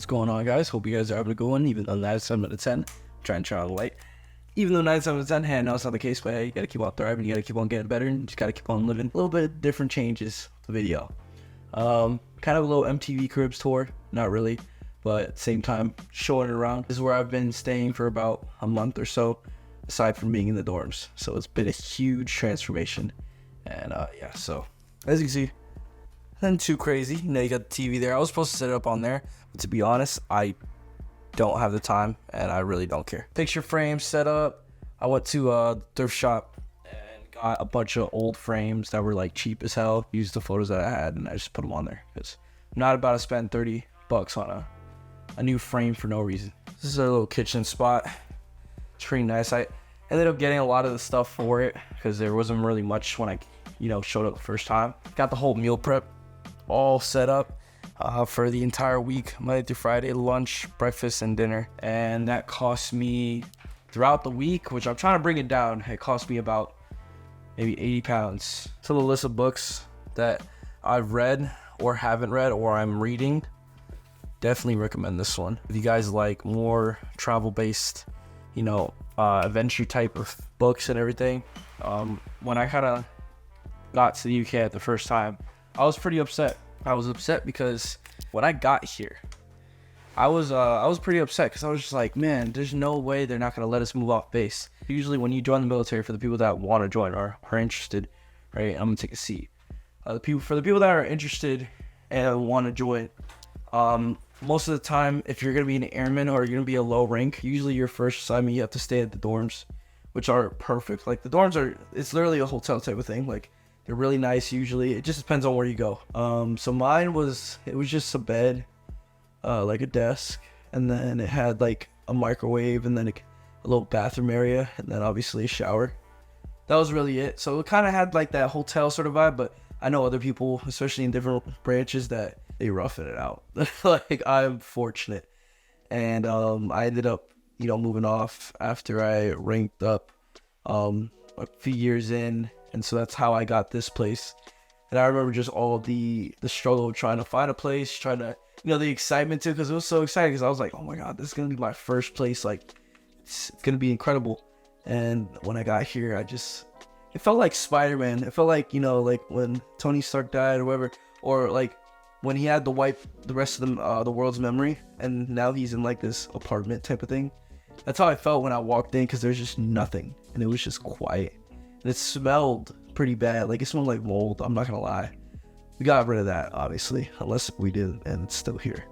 What's going on, guys? Hope you guys are having a good one, even though 97 out of 10. Trying to turn on the light. Even though 97 out of 10, hey, I know it's not the case, but hey, you gotta keep on thriving, you gotta keep on getting better, and you just gotta keep on living. A little bit of different changes to the video. Kind of a little MTV Cribs tour, not really, but at the same time, showing it around. This is where I've been staying for about a month or so, aside from being in the dorms. So it's been a huge transformation. And yeah, so as you can see, nothing too crazy. You know, you got the TV there. I was supposed to set it up on there, but to be honest, I don't have the time and I really don't care. Picture frame set up. I went to a thrift shop and got a bunch of old frames that were like cheap as hell. Used the photos that I had and I just put them on there because I'm not about to spend $30 on a new frame for no reason. This is a little kitchen spot. It's pretty nice. I ended up getting a lot of the stuff for it because there wasn't really much when I, showed up the first time. Got the whole meal prep all set up for the entire week, Monday through Friday, lunch, breakfast, and dinner. And that cost me throughout the week, which I'm trying to bring it down. It cost me about maybe 80 pounds. So the list of books that I've read or haven't read or I'm reading, definitely recommend this one. If you guys like more travel-based, adventure type of books and everything, when I kind of got to the UK at the first time, I was pretty upset. I was upset because when I got here, I was pretty upset because I was just like, man, there's no way they're not gonna let us move off base. Usually when you join the military, for the people that want to join or are interested, right? I'm gonna take a seat. For the people that are interested and want to join, most of the time, if you're gonna be an airman or you're gonna be a low rank, usually your first assignment you have to stay at the dorms, which are perfect. Like the dorms it's literally a hotel type of thing. Like they're really nice usually. It just depends on where you go. So mine it was just a bed, like a desk, and then it had like a microwave and then a little bathroom area and then obviously a shower. That was really it. So it kind of had like that hotel sort of vibe, but I know other people, especially in different branches, that they roughing it out. Like I'm fortunate. And I ended up, moving off after I ranked up a few years in. And so that's how I got this place. And I remember just all the struggle of trying to find a place, trying to, the excitement too, because it was so exciting. Because I was like, oh my God, this is going to be my first place. Like, it's going to be incredible. And when I got here, it felt like Spider-Man. It felt like, like when Tony Stark died or whatever. Or like when he had to wipe the rest of the world's memory. And now he's in like this apartment type of thing. That's how I felt when I walked in, because there's just nothing. And it was just quiet. And it smelled pretty bad. Like it smelled like mold. I'm not gonna lie. We got rid of that, obviously, unless we did, and it's still here.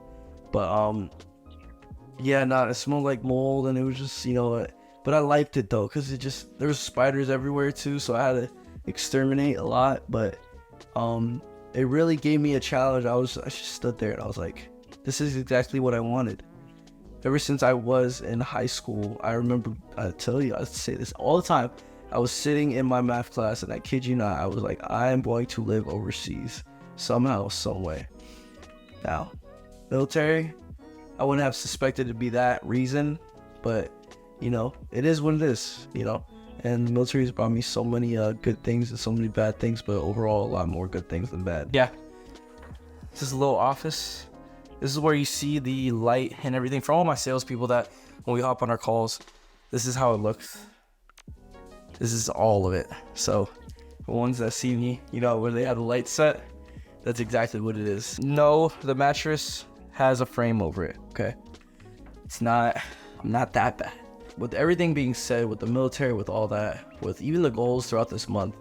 But yeah, it smelled like mold, and it was just, but I liked it though, because there was spiders everywhere too, so I had to exterminate a lot. But it really gave me a challenge. I just stood there and I was like, this is exactly what I wanted. Ever since I was in high school, I remember, I say this all the time. I was sitting in my math class, and I kid you not, I was like, I am going to live overseas somehow, some way. Now, military, I wouldn't have suspected it to be that reason, but it is what it is, and the military has brought me so many good things and so many bad things, but overall a lot more good things than bad. Yeah, this is a little office. This is where you see the light and everything. For all my salespeople that when we hop on our calls, this is how it looks. This is all of it. So the ones that see me, where they have the light set, that's exactly what it is. No, the mattress has a frame over it, okay? I'm not that bad. With everything being said, with the military, with all that, with even the goals throughout this month,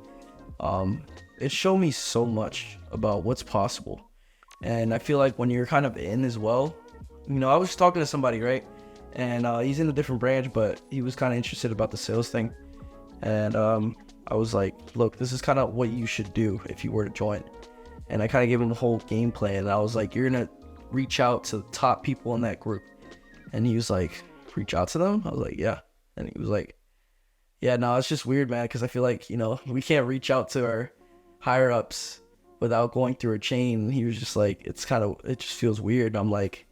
it showed me so much about what's possible. And I feel like when you're kind of in as well, I was talking to somebody, right? And he's in a different branch, but he was kind of interested about the sales thing. And I was like, look, this is kind of what you should do if you were to join. And I kind of gave him the whole game plan. And I was like, you're going to reach out to the top people in that group. And he was like, reach out to them? I was like, yeah. And he was like, yeah, no, it's just weird, man. Because I feel like, we can't reach out to our higher ups without going through a chain. And he was just like, it just feels weird. And I'm like,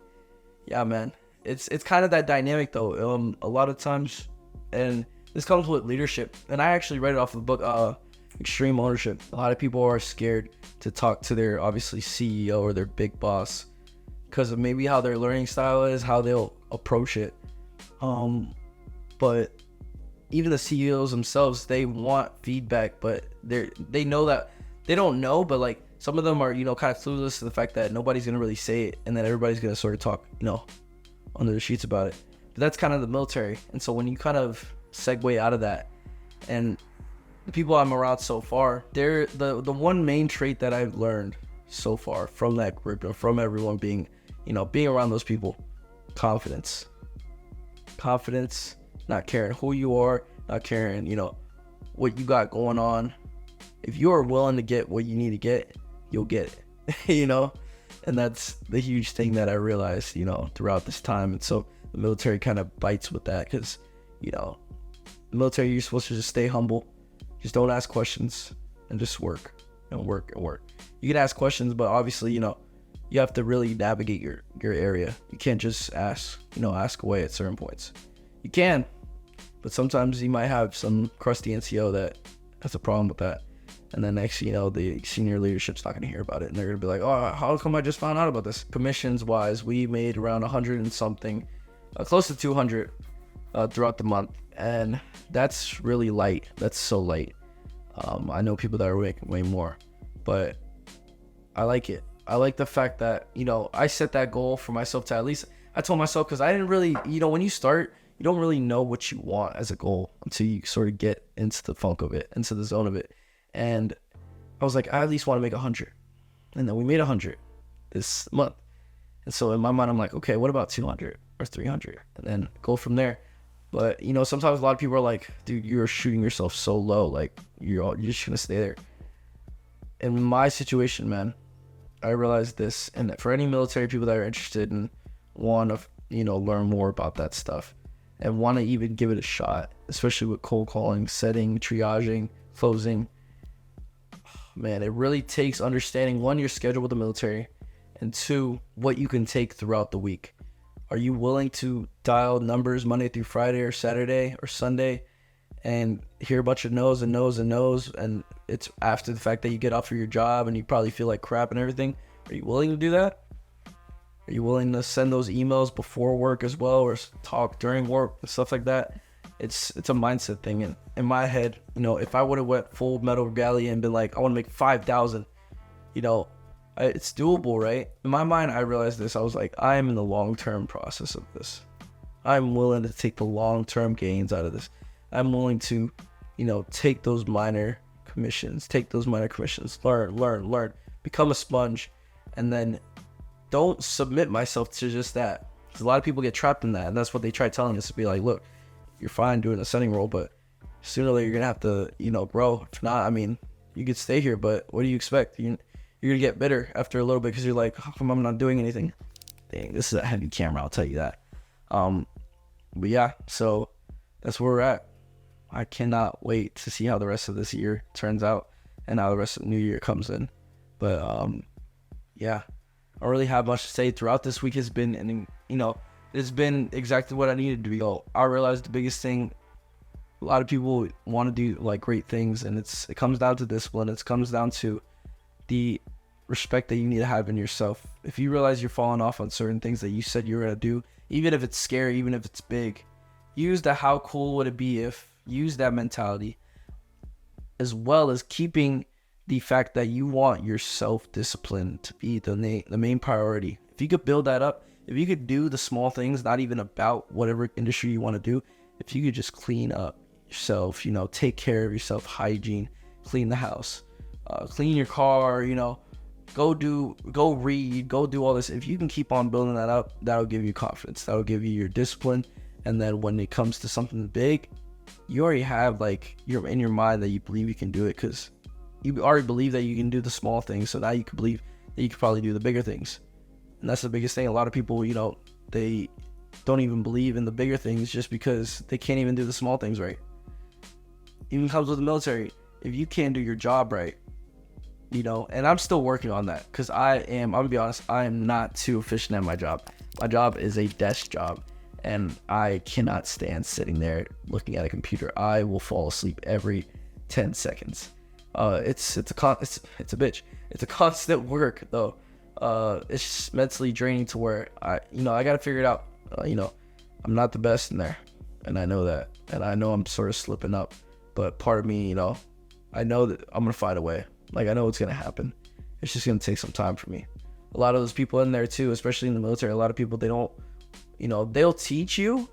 yeah, man. It's kind of that dynamic, though. A lot of times, and this comes with leadership, and I actually read it off the book, Extreme Ownership. A lot of people are scared to talk to their, obviously, CEO or their big boss because of maybe how their learning style is, how they'll approach it. But even the CEOs themselves, they want feedback, but they know that they don't know, but like some of them are, kind of clueless to the fact that nobody's gonna really say it, and then everybody's gonna sort of talk, under the sheets about it. But that's kind of the military. And so when you kind of segue out of that, and the people I'm around so far, they're the one main trait that I've learned so far from that group and from everyone being around those people: confidence, not caring who you are, not caring, what you got going on. If you are willing to get what you need to get, you'll get it, and that's the huge thing that I realized, throughout this time. And so the military kind of bites with that, because, the military, you're supposed to just stay humble, just don't ask questions, and just work and work and work. You can ask questions, but obviously, you have to really navigate your area. You can't just ask away at certain points. You can, but sometimes you might have some crusty NCO that has a problem with that. And then next, the senior leadership's not going to hear about it. And they're going to be like, oh, how come I just found out about this? Commissions wise, we made around 100 and something, close to 200 throughout the month. And that's really light. That's so light. I know people that are making way more, but I like it. I like the fact that, I set that goal for myself to at least, I told myself, because I didn't really, when you start, you don't really know what you want as a goal until you sort of get into the funk of it, into the zone of it. And I was like, I at least want to make 100. And then we made 100 this month. And so in my mind, I'm like, okay, what about 200 or 300? And then go from there. But, sometimes a lot of people are like, dude, you're shooting yourself so low. Like, you're just going to stay there. In my situation, man, I realized this. And that for any military people that are interested and want to, learn more about that stuff and want to even give it a shot, especially with cold calling, setting, triaging, closing, man, it really takes understanding, one, your schedule with the military, and two, what you can take throughout the week. Are you willing to dial numbers Monday through Friday or Saturday or Sunday and hear a bunch of no's and no's and no's, and it's after the fact that you get off of your job and you probably feel like crap and everything? Are you willing to do that? Are you willing to send those emails before work as well, or talk during work and stuff like that? It's a mindset thing. And in my head, if I would have went full metal regalia and been like, I want to make 5,000, it's doable, right? In my mind, I realized this. I was like, I am in the long-term process of this. I'm willing to take the long-term gains out of this. I'm willing to, take those minor commissions, learn, become a sponge, and then don't submit myself to just that. Because a lot of people get trapped in that, and that's what they try telling us, to be like, look, you're fine doing a setting role, but sooner or later you're gonna have to, grow. If not, you could stay here, but what do you expect? You're gonna get bitter after a little bit, because you're like, how come I'm not doing anything? Dang, this is a heavy camera, I'll tell you that. But yeah, so that's where we're at. I cannot wait to see how the rest of this year turns out and how the rest of the new year comes in. But yeah, I don't really have much to say. Throughout this week has been, and it's been exactly what I needed to be. I realized the biggest thing, a lot of people want to do like great things, and it comes down to discipline. It comes down to the respect that you need to have in yourself. If you realize you're falling off on certain things that you said you were going to do, even if it's scary, even if it's big, use the how cool would it be if, use that mentality, as well as keeping the fact that you want your self-discipline to be the main priority. If you could build that up, if you could do the small things, not even about whatever industry you want to do, if you could just clean up yourself, take care of yourself, hygiene, clean the house, clean your car, go read, go do all this. If you can keep on building that up, that'll give you confidence. That'll give you your discipline. And then when it comes to something big, you already have you're in your mind that you believe you can do it, because you already believe that you can do the small things. So now you can believe that you can probably do the bigger things. And that's the biggest thing. A lot of people, they don't even believe in the bigger things just because they can't even do the small things right. Even comes with the military. If you can't do your job right, and I'm still working on that, because I'm gonna be honest, I am not too efficient at my job. My job is a desk job, and I cannot stand sitting there looking at a computer. I will fall asleep every 10 seconds. It's a bitch. It's a constant work though. it's just mentally draining to where I gotta figure it out. I'm not the best in there, and I know that, and I know I'm sort of slipping up. But part of me, I know that I'm gonna find a way. Like, I know it's gonna happen. It's just gonna take some time for me. A lot of those people in there too, especially in the military, a lot of people, they don't, they'll teach you,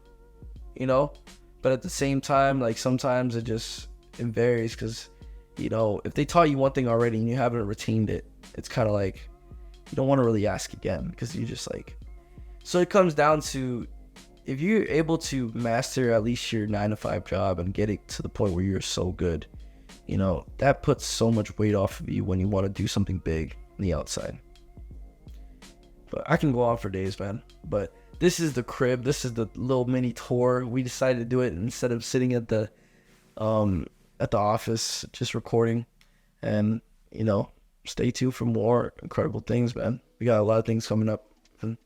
but at the same time, like, sometimes it varies, because if they taught you one thing already and you haven't retained it, it's kind of like you don't want to really ask again, because you just like. So it comes down to, if you're able to master at least your 9-to-5 job and get it to the point where you're so good, that puts so much weight off of you when you want to do something big on the outside. But I can go on for days, man. But this is the crib. This is the little mini tour. We decided to do it instead of sitting at the office just recording. And stay tuned for more incredible things, man. We got a lot of things coming up, and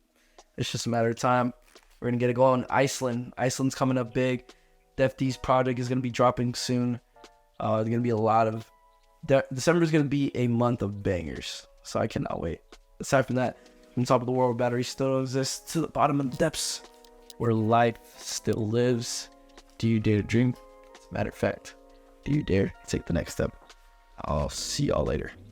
it's just a matter of time. We're gonna get it going. Iceland's coming up big. The FD's project is gonna be dropping soon. There's gonna be a lot of December is gonna be a month of bangers, so I cannot wait. Aside from that, from the top of the world, batteries still exist, to the bottom of the depths where life still lives. Do you dare to dream? As a matter of fact, do you dare take the next step? I'll see y'all later.